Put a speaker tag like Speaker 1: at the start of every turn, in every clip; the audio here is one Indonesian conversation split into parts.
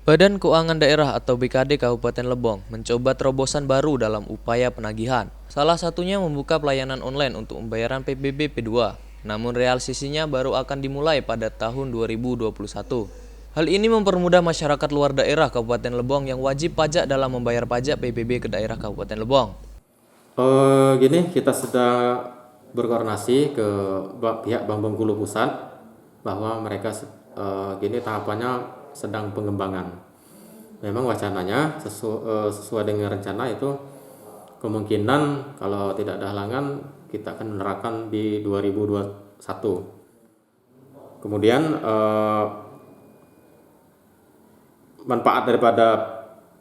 Speaker 1: Badan Keuangan Daerah atau BKD Kabupaten Lebong mencoba terobosan baru dalam upaya penagihan. Salah satunya membuka pelayanan online untuk pembayaran PBB P2. Namun realisasinya baru akan dimulai pada tahun 2021. Hal ini mempermudah masyarakat luar daerah Kabupaten Lebong yang wajib pajak dalam membayar pajak PBB ke daerah Kabupaten Lebong.
Speaker 2: Gini, kita sudah berkoordinasi ke pihak Bank Bengkulu Pusat bahwa mereka gini tahapannya sedang pengembangan. Memang wacananya sesuai dengan rencana itu kemungkinan kalau tidak ada halangan kita akan menerapkan di 2021. Kemudian manfaat daripada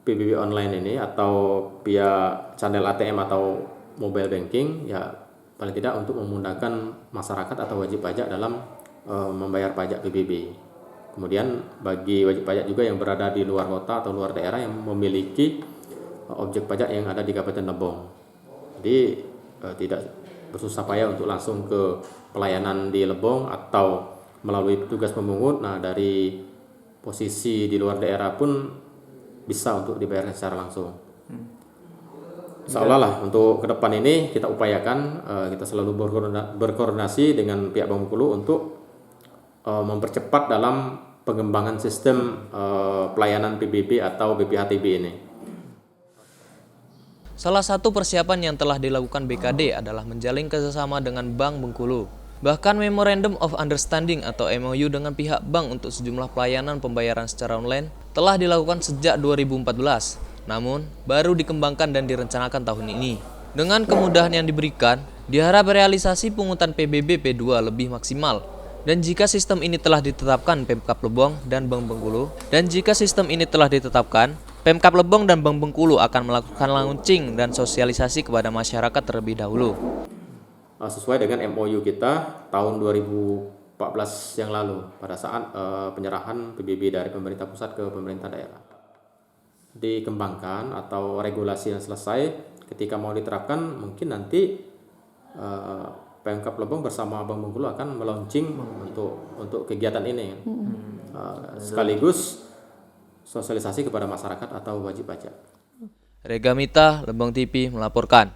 Speaker 2: PBB online ini atau via channel ATM atau mobile banking ya paling tidak untuk memudahkan masyarakat atau wajib pajak dalam membayar pajak PBB. Kemudian bagi wajib pajak juga yang berada di luar kota atau luar daerah yang memiliki objek pajak yang ada di Kabupaten Lebong. Jadi tidak bersusah payah untuk langsung ke pelayanan di Lebong atau melalui petugas pemungut. Nah, dari posisi di luar daerah pun bisa untuk dibayarkan secara langsung. Seolah lah untuk ke depan ini kita upayakan kita selalu berkoordinasi dengan pihak Bank Bengkulu untuk mempercepat dalam pengembangan sistem pelayanan PBB atau BPHTB ini.
Speaker 1: Salah satu persiapan yang telah dilakukan BKD adalah menjalin kerjasama dengan Bank Bengkulu. Bahkan Memorandum of Understanding atau MOU dengan pihak bank untuk sejumlah pelayanan pembayaran secara online telah dilakukan sejak 2014, namun baru dikembangkan dan direncanakan tahun ini. Dengan kemudahan yang diberikan, diharap realisasi pungutan PBB P2 lebih maksimal. Dan jika sistem ini telah ditetapkan Pemkab Lebong dan Bank Bengkulu, Pemkab Lebong dan Bank Bengkulu akan melakukan launching dan sosialisasi kepada masyarakat terlebih dahulu.
Speaker 2: Sesuai dengan MOU kita tahun 2014 yang lalu pada saat penyerahan PBB dari pemerintah pusat ke pemerintah daerah. Dikembangkan atau regulasi yang selesai ketika mau diterapkan mungkin nanti Pemkab Lebong bersama Bank Bengkulu akan melaunching untuk kegiatan ini. Sekaligus sosialisasi kepada masyarakat atau wajib pajak.
Speaker 1: Rega Mita, Lebong TV melaporkan.